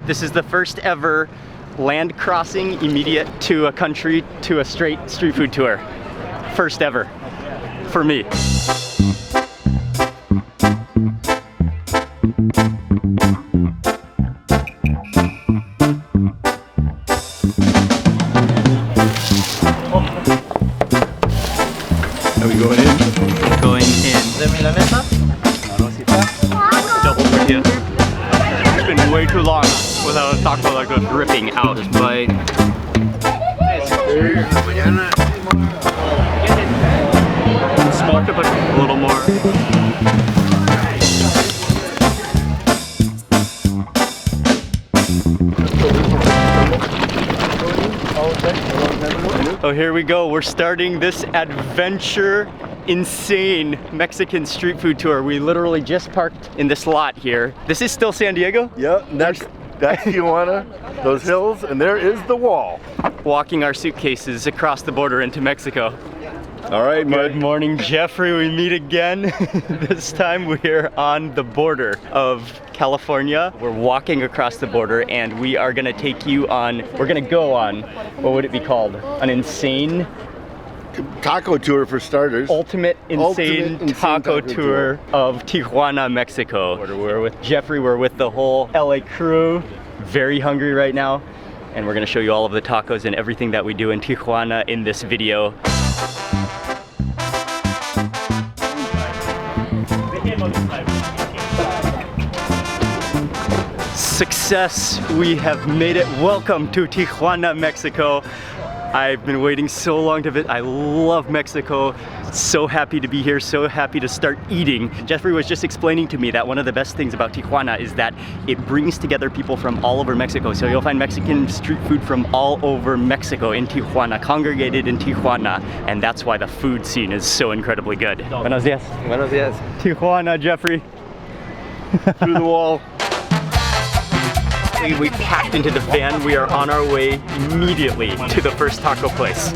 This is the first ever land crossing immediate to a country to a straight street food tour. First ever for me. Are we going in? Going in. Double tortilla. It's been way too long without a taco like this dripping out. Just bite. Smoked up a little more. Oh, here we go. We're starting this adventure, insane Mexican street food tour. We literally just parked in this lot here. This is still San Diego? Yep, that's Tijuana, those hills, and there is the wall. Walking our suitcases across the border into Mexico. All right, Good morning, Jeffrey. We meet again. This time we're on the border of California. We're walking across the border and we are gonna take you on, we're gonna go on, what would it be called? An insane taco tour for starters. Ultimate insane taco tour of Tijuana, Mexico. We're with Jeffrey, we're with the whole LA crew. Very hungry right now. And we're gonna show you all of the tacos and everything that we do in Tijuana in this video. Success, we have made it. Welcome to Tijuana, Mexico. I've been waiting so long to visit. I love Mexico. So happy to be here, so happy to start eating. Jeffrey was just explaining to me that one of the best things about Tijuana is that it brings together people from all over Mexico. So you'll find Mexican street food from all over Mexico in Tijuana, congregated in Tijuana, and that's why the food scene is so incredibly good. Buenos dias. Buenos dias. Tijuana, Jeffrey. Through the wall. We packed into the van. We are on our way immediately to the first taco place.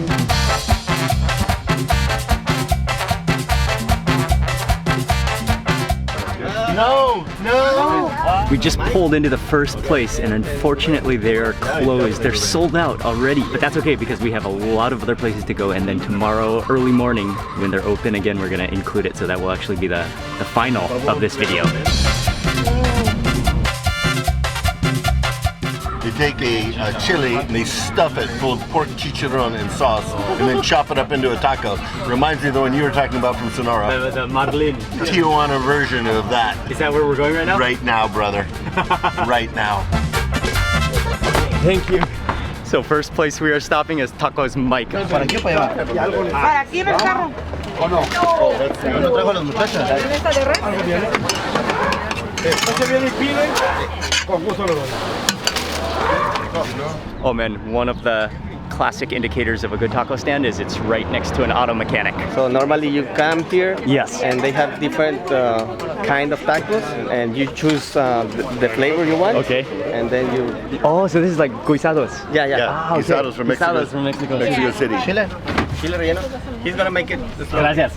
No, no. We just pulled into the first place and unfortunately they are closed. They're sold out already, but that's okay because we have a lot of other places to go, and then tomorrow early morning when they're open again, we're gonna include it, so that will actually be the final of this video. They take a chili and they stuff it full of pork chicharron and sauce and then chop it up into a taco. Reminds me of the one you were talking about from Sonora. The Marlin. Tijuana version of that. Is that where we're going right now? Right now, brother. Right now. Thank you. So first place we are stopping is Tacos Mike. Para aquí o para allá. Para aquí en el carro. Oh no. Oh, that's yo no traigo a las muchachas. ¿Esta de res? ¿Este viene y pide? Con gusto lo doy. Oh man, one of the classic indicators of a good taco stand is it's right next to an auto mechanic. So normally you come here, Yes. and they have different kind of tacos, and you choose the flavor you want. Okay. And then you. Oh, so this is like guisados. Yeah, yeah. Yeah, guisados from Mexico. Guisados from Mexico. Mexico City. Chile relleno. He's gonna make it. Gracias.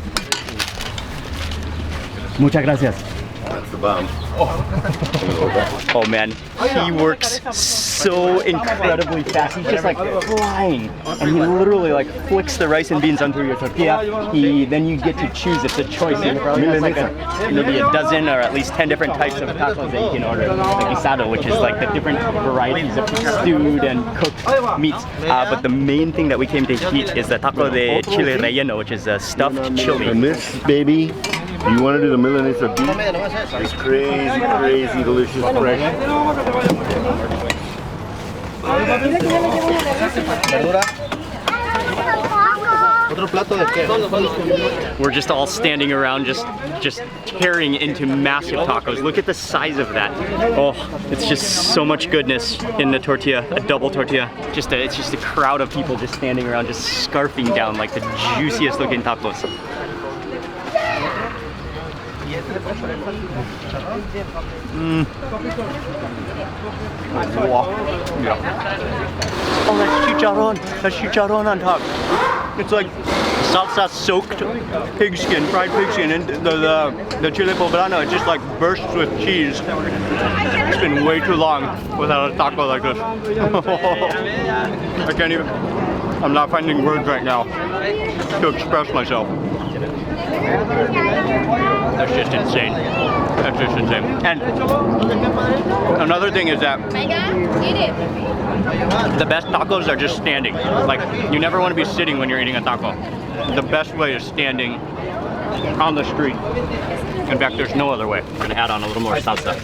Muchas gracias. That's the bomb. Oh man, he works so incredibly fast. He's just like flying, and he literally like flicks the rice and beans onto your tortilla. Then you get to choose. It's a choice. He probably has like maybe a dozen or at least 10 different types of tacos that you can order. The guisado, which is like the different varieties of stewed and cooked meats. But the main thing that we came to eat is the taco de chile relleno, which is a stuffed chili. And this, baby, you want to do the Milanesa beef? It's crazy, crazy, delicious, fresh. We're just all standing around, just tearing into massive tacos. Look at the size of that. Oh, it's just so much goodness in the tortilla, a double tortilla. It's just a crowd of people just standing around, just scarfing down like the juiciest looking tacos. Oh, that's chicharron. That's chicharron on top. It's like salsa soaked pigskin, fried pigskin, and the chile poblano, it just like bursts with cheese. It's been way too long without a taco like this. I can't even, I'm not finding words right now to express myself. That's just insane. That's just insane. And another thing is that the best tacos are just standing. Like, you never want to be sitting when you're eating a taco. The best way is standing on the street. In fact, there's no other way. I'm gonna add on a little more salsa.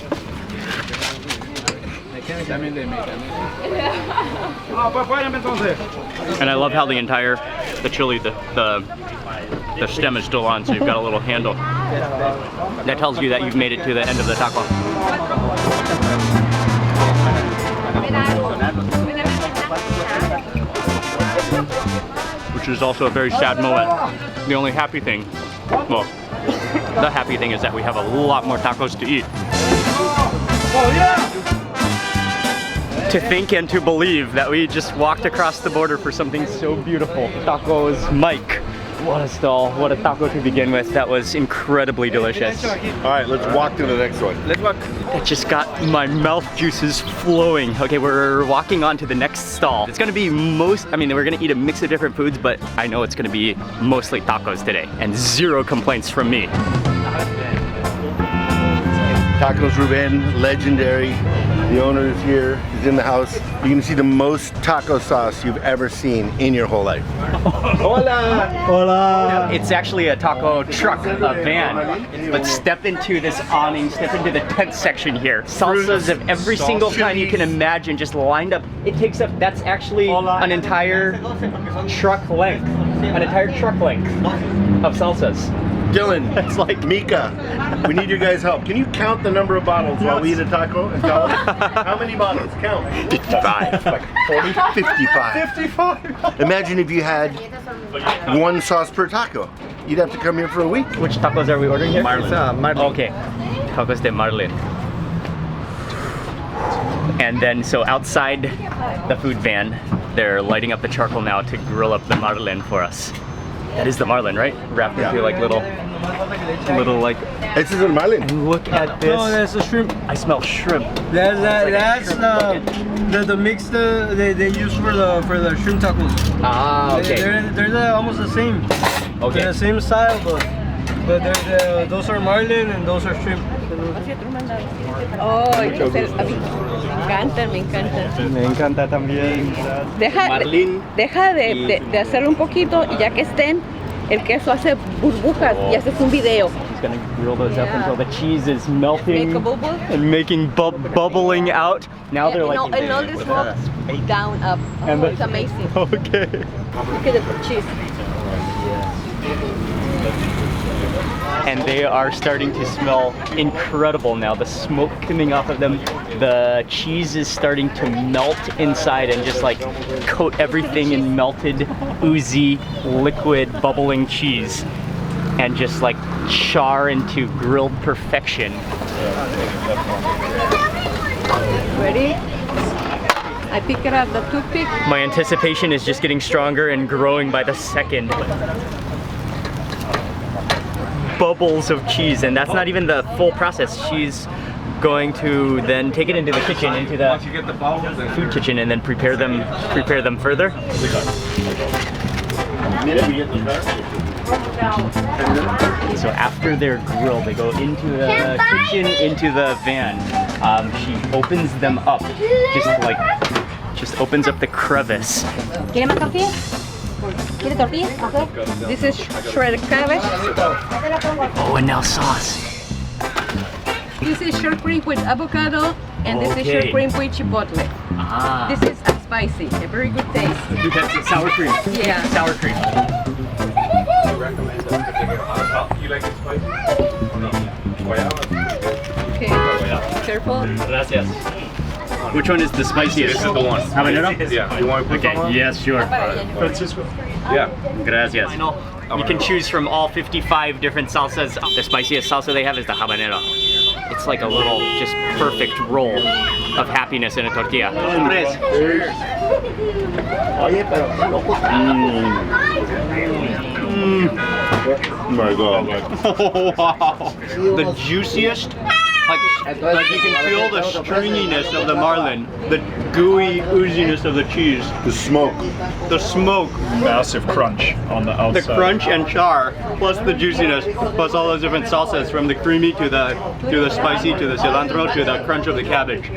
And I love how the chili, the stem is still on, so you've got a little handle. That tells you that you've made it to the end of the taco. Which is also a very sad moment. The only happy thing, well, the happy thing is that we have a lot more tacos to eat. To think and to believe that we just walked across the border for something so beautiful. Tacos Mike. What a stall, what a taco to begin with. That was incredibly delicious. All right, let's walk to the next one. Let's walk. It just got my mouth juices flowing. Okay, we're walking on to the next stall. It's gonna be we're gonna eat a mix of different foods, but I know it's gonna be mostly tacos today, and zero complaints from me. Tacos Ruben, legendary. The owner is here, he's in the house. You're gonna see the most taco sauce you've ever seen in your whole life. Hola! Hola! It's actually a taco truck, a van. But step into this awning, step into the tent section here. Salsas of every single kind you can imagine just lined up. It takes up, that's actually an entire truck length. An entire truck length of salsas. Dylan, It's like Mika, we need your guys' help. Can you count the number of bottles while we eat a taco and tell us how many bottles? Count. 55. Like 40? 55. 55. Imagine if you had one sauce per taco. You'd have to come here for a week. Which tacos are we ordering here? Marlin. Okay, tacos de Marlin. And then, so outside the food van, they're lighting up the charcoal now to grill up the Marlin for us. That is the Marlin, right? Wrapped into like little like. This is a Marlin. And look at this. No, that's a shrimp. I smell shrimp. That's the mix they use for the shrimp tacos. Ah, okay. They're almost the same. Okay. They're the same style, but those are marlin and those are shrimp. Oh, me encantan. Me encanta también. Deja de hacerlo un poquito y ya que estén, el queso hace burbujas y haces un video. He's gonna grill those up until the cheese is melting Make a bubble. and making bubbling out. Now they're like. And all this smoke down up. And Oh, it's amazing. Okay. Look at the cheese. And they are starting to smell incredible now. The smoke coming off of them, the cheese is starting to melt inside and just like coat everything in melted, oozy, liquid, bubbling cheese and just like char into grilled perfection. Ready? I pick it up the toothpick. My anticipation is just getting stronger and growing by the second. Bubbles of cheese, and that's not even the full process. She's going to then take it into the kitchen, into the food kitchen, and then prepare them further. So after they're grilled, they go into the kitchen, into the van. She opens them up, just opens up the crevice. ¿Quiere más tortilla? ¿Quiere tortilla? Okay. This is shredded cabbage. Oh, and now sauce. This is short cream with avocado, and this is Okay. short cream with chipotle. Ah. This is spicy, a very good taste. That's sour cream. Yeah. Sour cream. You like it spicy? Okay, careful. Gracias. Which one is the spiciest? This is the one. Habanero? Yeah. You want to put Okay, some on? yes, sure. Francisco? Yeah. Gracias. You can choose from all 55 different salsas. The spiciest salsa they have is the habanero. It's like a little, just perfect roll of happiness in a tortilla. My God. Oh, wow. The juiciest. Like you can feel the stringiness of the marlin, the gooey ooziness of the cheese, The smoke. the smoke, Massive crunch on the outside. the crunch and char, plus the juiciness, plus all those different salsas from the creamy to the spicy to the cilantro to the crunch of the cabbage.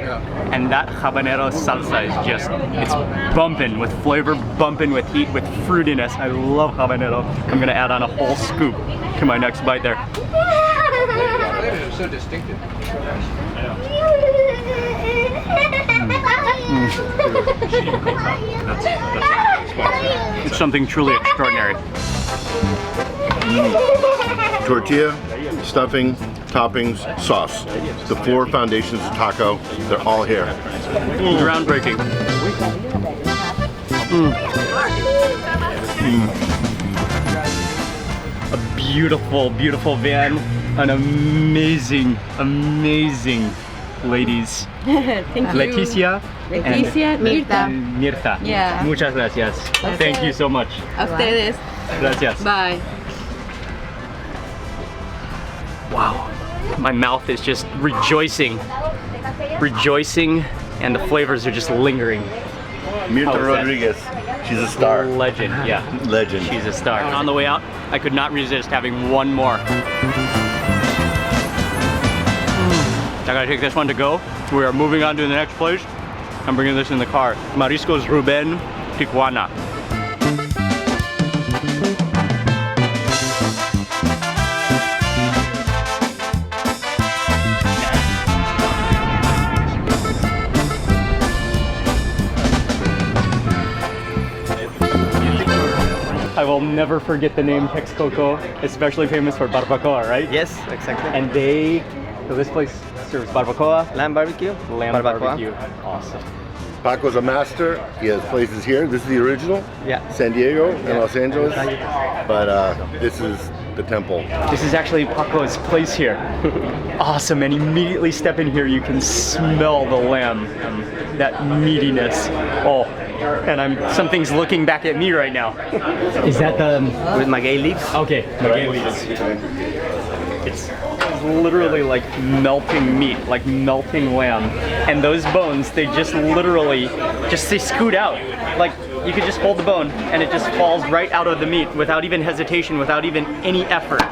And that habanero salsa is just, it's bumping with flavor, bumping with heat, with fruitiness. I love habanero. I'm gonna add on a whole scoop to my next bite there. So distinctive. It's something truly extraordinary. Tortilla, stuffing, toppings, sauce. The 4 foundations of taco, they're all here. Groundbreaking. A beautiful, beautiful van. An amazing, amazing ladies. Thank you. Leticia. Leticia, Mirta. Mirta. Yeah. Muchas gracias. Thank you so much. A ustedes. Gracias. Bye. Wow. My mouth is just rejoicing. Rejoicing, and the flavors are just lingering. Mirta How is that? Rodriguez, she's a star. Legend, yeah. Legend. She's a star. On the way out, I could not resist having one more. I gotta take this one to go. We are moving on to the next place. I'm bringing this in the car. Mariscos Ruben, Tijuana. I will never forget the name Texcoco, especially famous for barbacoa, right? Yes, exactly. And so this place serves barbacoa, Lamb barbecue. lamb barbacoa. barbecue. Awesome. Paco's a master. He has places here. This is the original. Yeah. San Diego and Los Angeles. But this is the temple. This is actually Paco's place here. Awesome, and immediately step in here, you can smell the lamb, that meatiness. Oh, and something's looking back at me right now. Is that the... With maguey leaves. Okay, maguey leaves. It's literally like melting meat, like melting lamb. And those bones, they just literally, they scoot out. Like, you could just hold the bone and it just falls right out of the meat without even hesitation, without even any effort.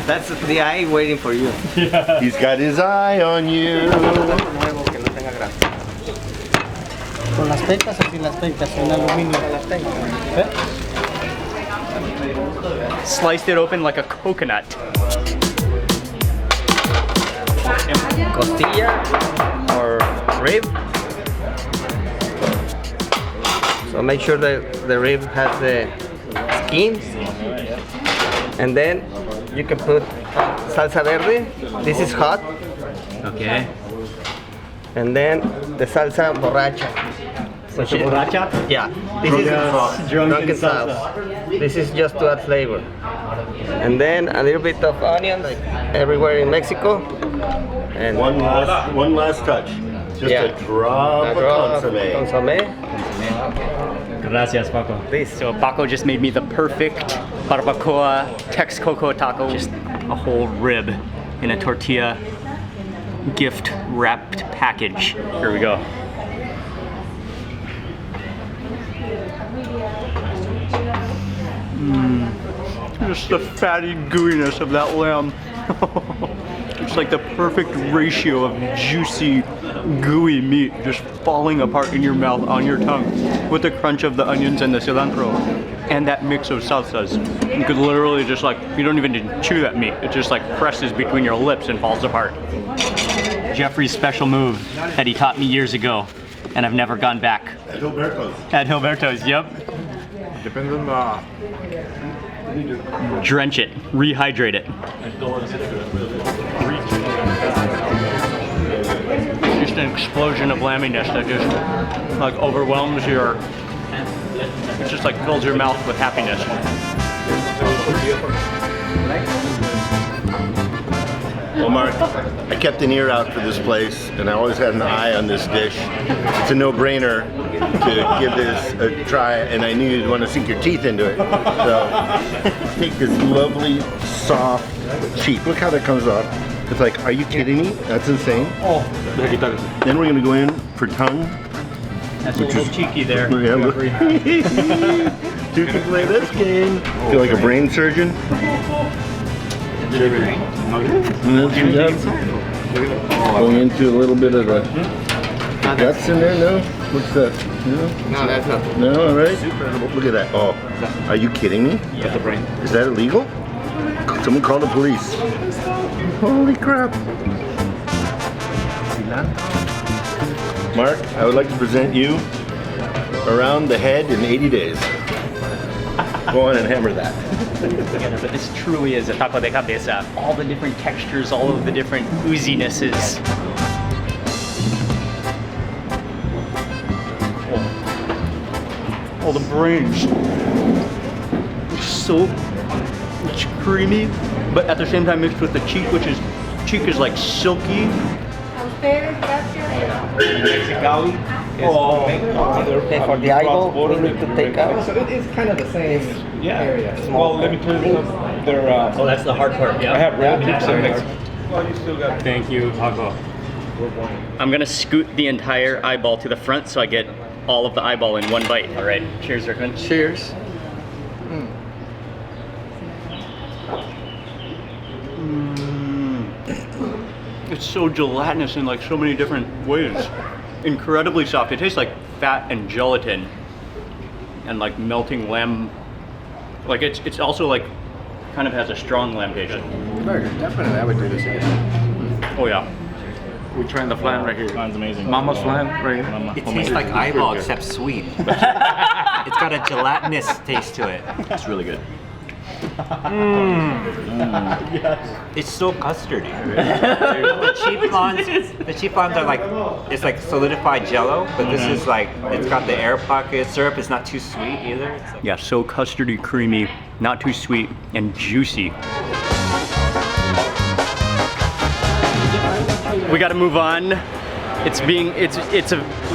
That's the eye waiting for you. He's got his eye on you. Con las pecas o sin las pecas, en aluminio. Sliced it open like a coconut. Costilla or rib. So make sure that the rib has the skin. And then you can put salsa verde. This is hot. Okay. And then the salsa borracha. Salsa borracha? Yeah. This is drunken salsa. sauce. This is just to add flavor. And then a little bit of onion, like everywhere in Mexico. And One last touch. Just a drop of consomme. Gracias, Paco. Please. So Paco just made me the perfect barbacoa Texcoco taco. Just a whole rib in a tortilla gift wrapped package. Here we go. Just the fatty gooiness of that lamb. It's like the perfect ratio of juicy, gooey meat just falling apart in your mouth, on your tongue, with the crunch of the onions and the cilantro, and that mix of salsas. You could literally just like, you don't even need to chew that meat. It just like presses between your lips and falls apart. Jeffrey's special move that he taught me years ago, and I've never gone back. At Gilberto's. At Gilberto's, yep. Depends on the... Drench it, rehydrate it. Just an explosion of lamminess that just like overwhelms your It just like fills your mouth with happiness. Well, Mark, I kept an ear out for this place, and I always had an eye on this dish. It's a no-brainer to give this a try, and I knew you'd want to sink your teeth into it. So, take this lovely, soft cheek. Look how that comes off. It's like, are you kidding me? That's insane. Oh. Then we're going to go in for tongue. That's a little cheeky there. Yeah, look. You can play this game. Feel like a brain surgeon? Going into a little bit of the guts in there, no? What's that? No, that's not. No, all right. Look at that. Oh, are you kidding me? Yeah. The brain. Is that illegal? Someone call the police. Holy crap. Mark, I would like to present you around the head in 80 days. Go on and hammer that. Together, but this truly is a taco de cabeza. All the different textures, all of the different oozinesses. Oh, the brains. So it's creamy, but at the same time mixed with the cheek, which is like silky. Oh, Okay, for the eyeball, we need to take out. So it is kind of the same area. Well, let me tell you something. They're, oh, that's the hard part. Yeah. I have red chips in next. Well, you still got. Thank you, Taco. I'm gonna scoot the entire eyeball to the front so I get all of the eyeball in one bite. All right. Cheers, Rickman. Cheers. It's so gelatinous in like so many different ways. Incredibly soft. It tastes like fat and gelatin and like melting lamb. Like it's also like kind of has a strong lamb taste. Definitely, I would do this again. Oh yeah. We're trying the flan right here. Flan's amazing. Mama's flan right here. It tastes like eyeball except sweet. It's got a gelatinous taste to it. It's really good. Yes. It's so custardy. The cheap ones are like, it's like solidified jello, but this is like, it's got the air pocket syrup. It's not too sweet either. It's like, Yeah, so custardy, creamy, not too sweet, and juicy. We got to move on.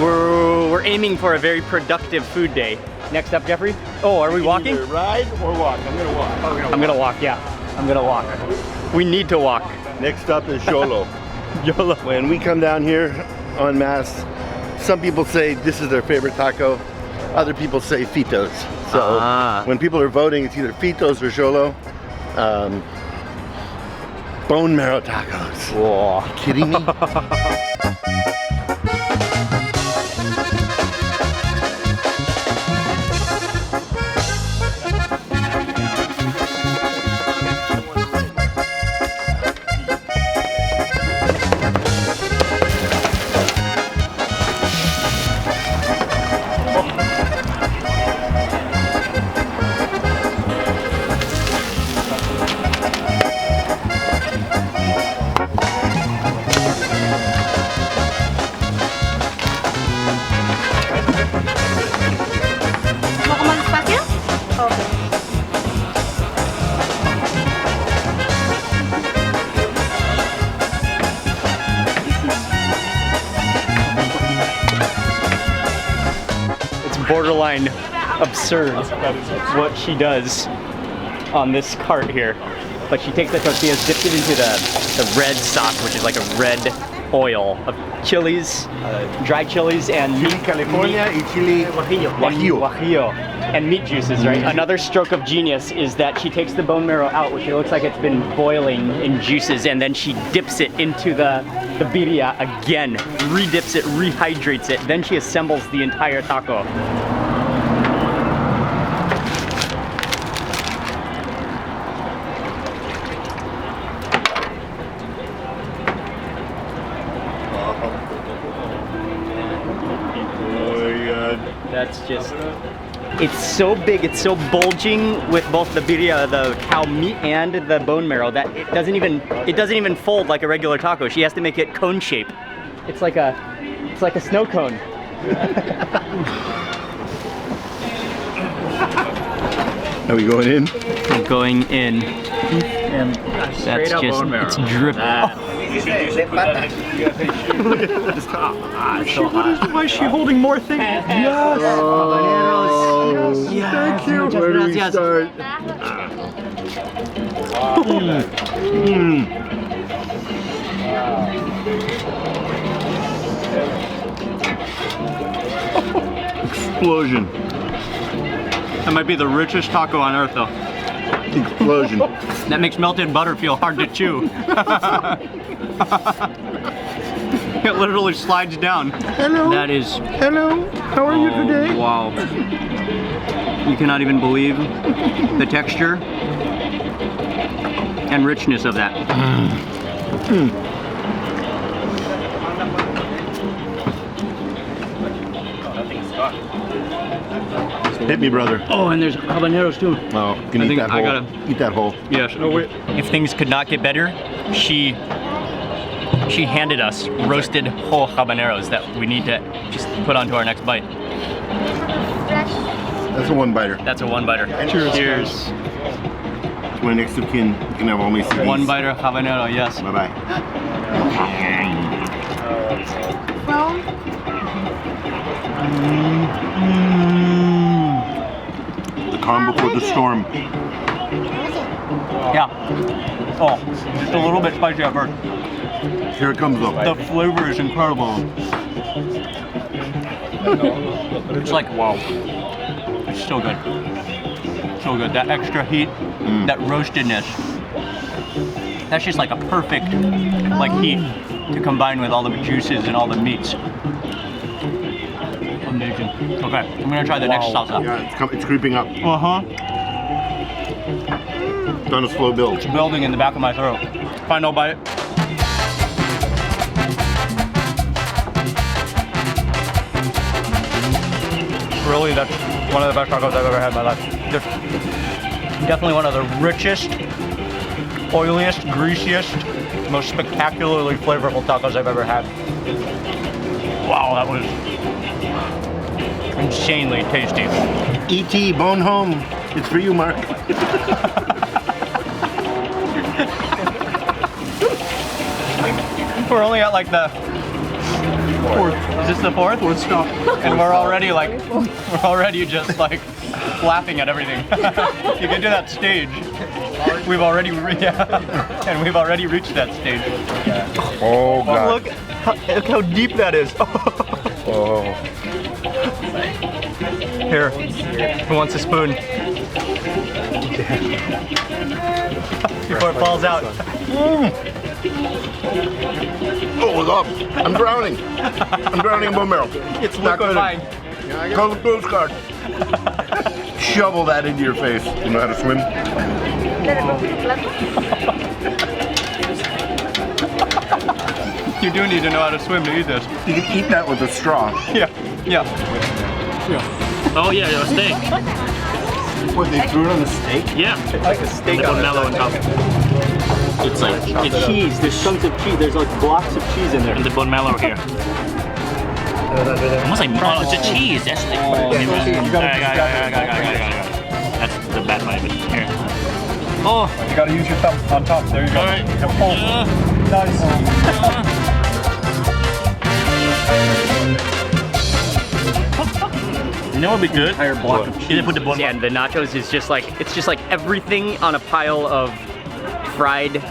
We're aiming for a very productive food day. Next up, Jeffrey. Oh, are we walking? Either ride or walk. I'm gonna walk. I'm gonna walk. Yeah, I'm gonna walk. We need to walk. Next up is XOLO. YOLO. When we come down here en masse, some people say this is their favorite taco. Other people say Fitos. So when people are voting, it's either Fitos or XOLO. Bone marrow tacos. Whoa. Are you kidding me? Borderline absurd what she does on this cart here. Like she takes the tortillas, dips it into the red sauce, which is like a red oil of chilies, dried chilies, and Chili California and chili guajillo. And meat juices, right? Another stroke of genius is that she takes the bone marrow out, which it looks like it's been boiling in juices, and then she dips it into the birria again, redips it, rehydrates it, then she assembles the entire taco. That's just, it's so big, it's so bulging with both the birria, the cow meat, and the bone marrow that it doesn't even fold like a regular taco. She has to make it cone shape. It's like a snow cone. Are we going in? We're going in. And That's up just, bone marrow. it's dripping. Why is she holding more things? Yes! Oh, Yes! thank you. Where do we start? Explosion. That might be the richest taco on earth, though. Explosion. That makes melted butter feel hard to chew. It literally slides down. Hello. That is. Hello. How are you today? Wow. You cannot even believe the texture and richness of that. Hit me, brother. Oh, and there's habaneros too. Oh, can you eat that whole? Eat that whole. Yes. Oh, wait. If things could not get better, she handed us roasted whole habaneros that we need to just put onto our next bite. That's a one-biter. That's a one-biter. Cheers. Cheers. To my next of kin, you can have all my CDs. One-biter habanero, yes. Bye-bye. The calm before the storm. Yeah. Oh, just a little bit spicy at first. Here it comes though. The flavor is incredible. It's like, wow. It's so good. So good. That extra heat, that roastedness. That's just like a perfect like heat to combine with all the juices and all the meats. Amazing. Okay, I'm gonna try the next salsa. Yeah, it's creeping up. Uh-huh. It's on a slow build. It's building in the back of my throat. Final bite. Really, that's one of the best tacos I've ever had in my life. Just definitely one of the richest, oiliest, greasiest, most spectacularly flavorful tacos I've ever had. Wow, that was insanely tasty. E.T. Bone Home. It's for you, Mark. We're only at like the fourth. Is this the fourth? Fourth stop. And we're already just like laughing at everything. You get to that stage. We've already and we've already reached that stage. Oh God. Look how deep that is. Oh. Here, who wants a spoon? Before it falls out. Oh, it's up. I'm drowning. I'm drowning in bone marrow. It's liquefying. Call the Coast Guard. Shovel that into your face. You know how to swim? You do need to know how to swim to eat this. You can eat that with a straw. Yeah. Oh yeah, a steak. What, they threw it on the steak? Yeah. It's like a steak on mellow on top. It's like it's cheese. There's chunks of cheese. There's like blocks of cheese in there. And the bone marrow here. Almost like it's a cheese. That's the. That's the bad part of it. Here. Oh, You gotta use your thumb on top. There you go. all right. Nice. You know what would be good? Entire block of cheese. You put the bone. Yeah, and the nachos is just like everything on a pile of fried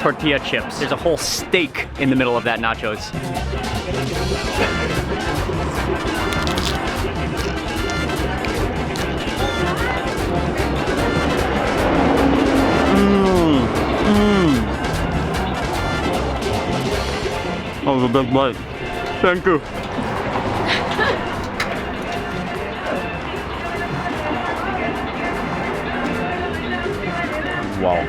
tortilla chips. There's a whole steak in the middle of that nachos. That was a big bite. Thank you. Wow.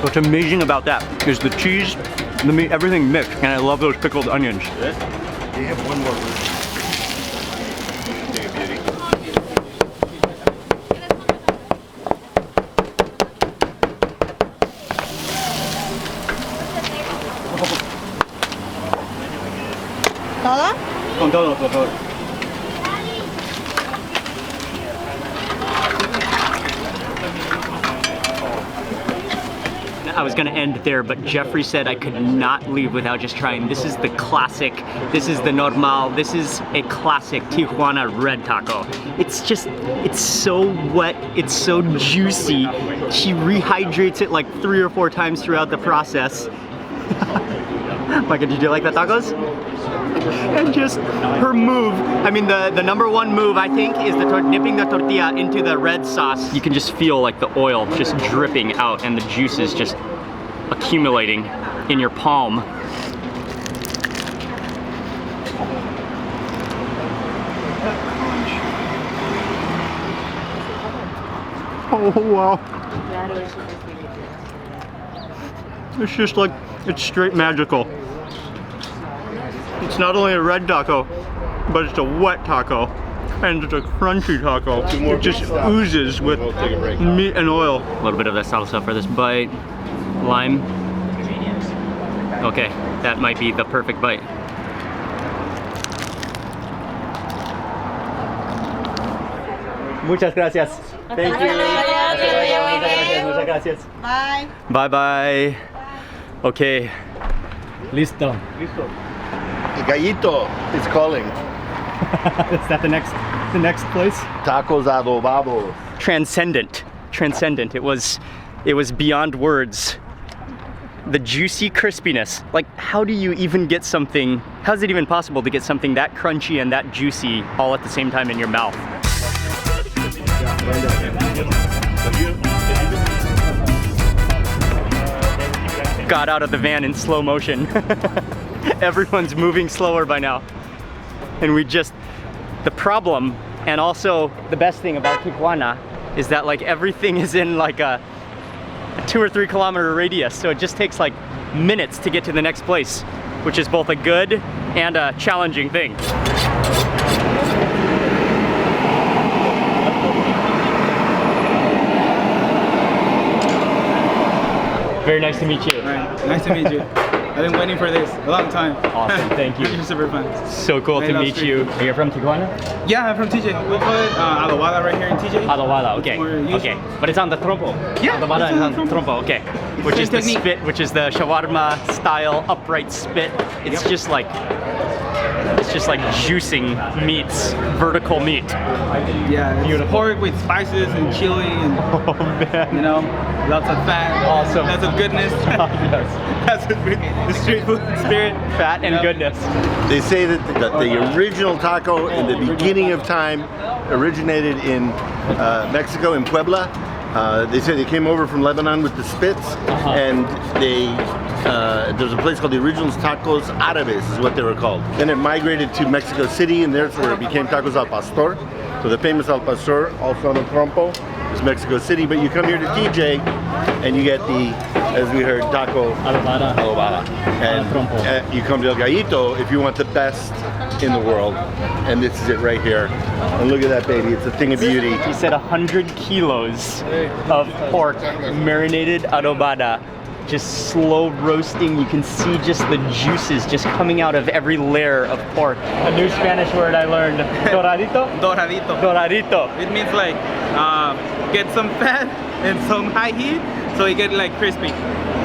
What's amazing about that is the cheese, the meat, everything mixed, and I love those pickled onions. They have one more. Hey, beauty. ¿Todo? Con todo. I was gonna end there, but Jeffrey said I could not leave without just trying. This is the classic, this is the normal, this is a classic Tijuana red taco. It's just, it's so wet, it's so juicy. She rehydrates it like 3 or 4 times throughout the process. Micah, did you like the tacos? And just her move, I mean the number one move I think is dipping the tortilla into the red sauce. You can just feel like the oil just dripping out and the juices just accumulating in your palm. Oh wow. It's just like, it's straight magical. It's not only a red taco, but it's a wet taco, and it's a crunchy taco. It just oozes with meat and oil. A little bit of that salsa for this bite. Lime. Okay, that might be the perfect bite. Muchas gracias. Thank you. Muchas gracias. Bye. Bye bye. Okay. Listo. The Gallito is calling. Is that the next place? Tacos adobados. Transcendent. Transcendent. It was beyond words. The juicy crispiness. Like, how do you even get something, how is it even possible to get something that crunchy and that juicy all at the same time in your mouth? Got out of the van in slow motion. Everyone's moving slower by now. And the problem, and also the best thing about Tijuana, is that like everything is in like a 2 or 3 kilometer radius, so it just takes like minutes to get to the next place, which is both a good and a challenging thing. Very nice to meet you. Right. Nice to meet you. I've been waiting for this a long time. Awesome, thank you. You're super fun. So cool to meet you. Are you from Tijuana? Yeah, I'm from TJ. We call it Adobada right here in TJ. Adobada, okay. Okay, but it's on the trompo. Yeah, Adobada is on the trompo, okay. Which is the spit, which is the shawarma style upright spit. It's just like, juicing meats, vertical meat. Yeah, it's pork with spices and chili and, oh man, you know, lots of fat. Awesome. Lots of goodness. Yes. That's the street food spirit. Fat and goodness. They say that the original taco in the beginning of time originated in Mexico, in Puebla. They say they came over from Lebanon with the spits, and there's a place called the Original Tacos Árabes is what they were called. Then it migrated to Mexico City, and there's where it became Tacos al Pastor. So the famous al pastor, also on the trompo, is Mexico City. But you come here to TJ, and you get the, as we heard, taco adobada. And you come to El Gallito if you want the best in the world. And this is it right here. And look at that baby, it's a thing of beauty. He said 100 kilos of pork, marinated adobada, just slow roasting. You can see just the juices just coming out of every layer of pork. A new Spanish word I learned, doradito? Doradito. Doradito. It means like, get some fat and some high heat, so you get like crispy.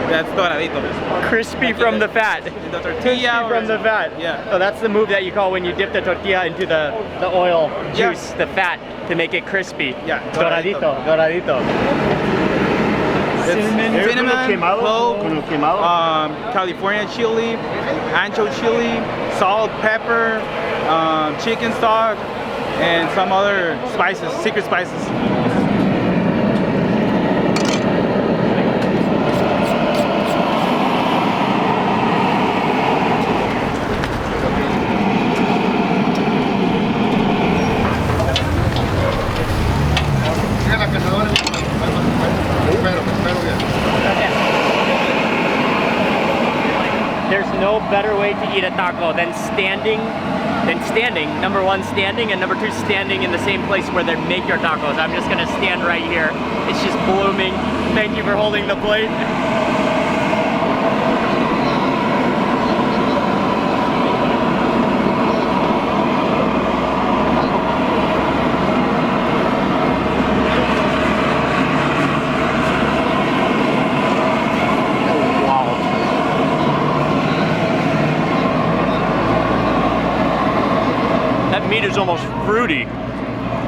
That's doradito. Crispy from the fat. The tortilla from the fat. Yeah. So that's the move that you call when you dip the tortilla into the oil juice, the fat, to make it crispy. Yeah. Doradito. Doradito. Cinnamon, clove, California chili, ancho chili, salt, pepper, chicken stock, and some other spices, secret spices. There's no better way to eat a taco than standing. Number one, standing, and number two, standing in the same place where they make your tacos. I'm just gonna stand right here. It's just blooming. Thank you for holding the plate.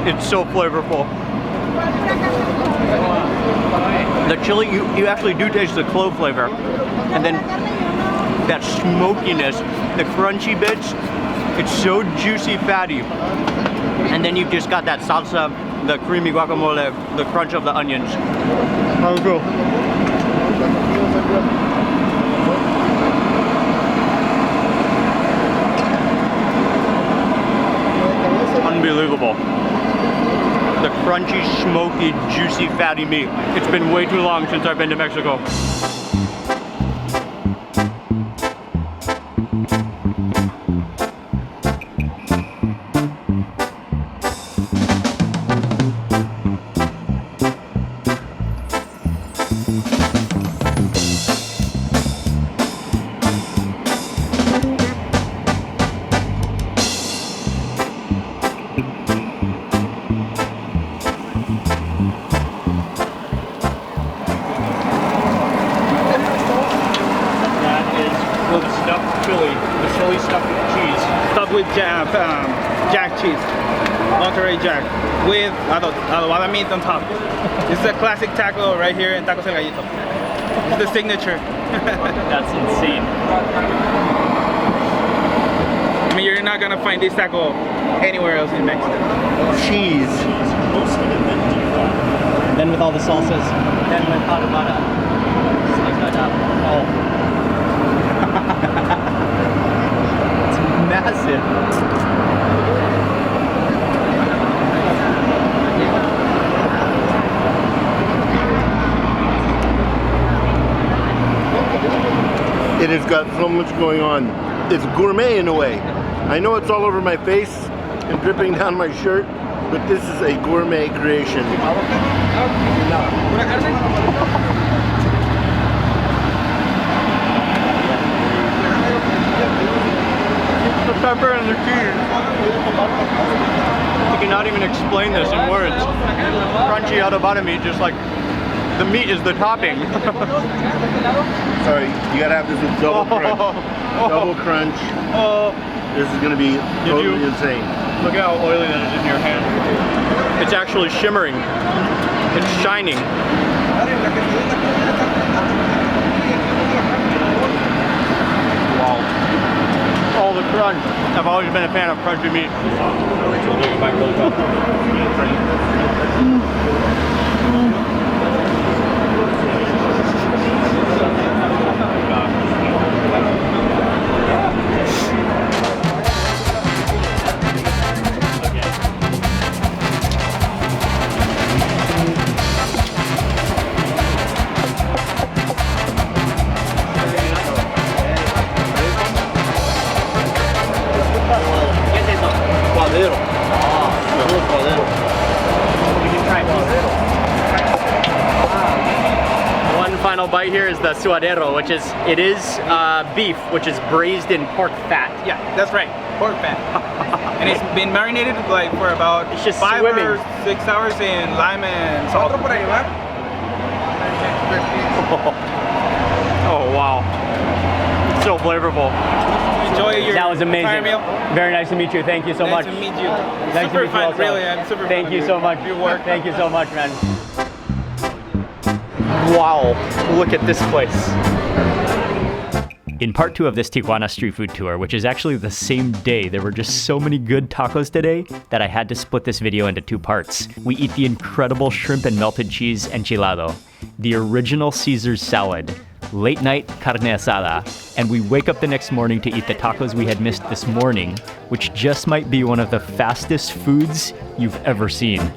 It's so flavorful. The chili, you actually do taste the clove flavor. And then that smokiness, the crunchy bits, it's so juicy, fatty. And then you've just got that salsa, the creamy guacamole, the crunch of the onions. How cool. Unbelievable. The crunchy, smoky, juicy, fatty meat. It's been way too long since I've been to Mexico. With jack cheese, Monterey Jack, with adobada meat on top. This is a classic taco right here in Tacos El Gallito. It's the signature. That's insane. I mean, you're not gonna find this taco anywhere else in Mexico. Cheese. Then with all the salsas. Then with adobada. Slice that up. Oh. Massive. It has got so much going on. It's gourmet in a way. I know it's all over my face and dripping down my shirt, but this is a gourmet creation. The pepper and the cheese. You cannot even explain this in words. Crunchy adobada meat, just like the meat is the topping. Sorry, you gotta have this with double crunch. Double crunch. This is gonna be totally insane. Look at how oily that is in your hand. It's actually shimmering. It's shining. Wow. Oh, the crunch. I've always been a fan of crunchy meat. One final bite here is the suadero, which is beef, which is braised in pork fat. Yeah, that's right, pork fat. And it's been marinated like for about 5 or 6 hours in lime and salt. Oh wow, it's so flavorful. Enjoy your That was amazing. meal. Very nice to meet you. Thank you so much. Nice to meet you. Nice Super to meet you fun, also. really. I'm super Thank fun you of so much. Your work. Thank you so much, man. Wow, look at this place. In part 2 of this Tijuana street food tour, which is actually the same day, there were just so many good tacos today that I had to split this video into 2 parts. We eat the incredible shrimp and melted cheese enchilado, the original Caesar's salad, late night carne asada, and we wake up the next morning to eat the tacos we had missed this morning, which just might be one of the fastest foods you've ever seen.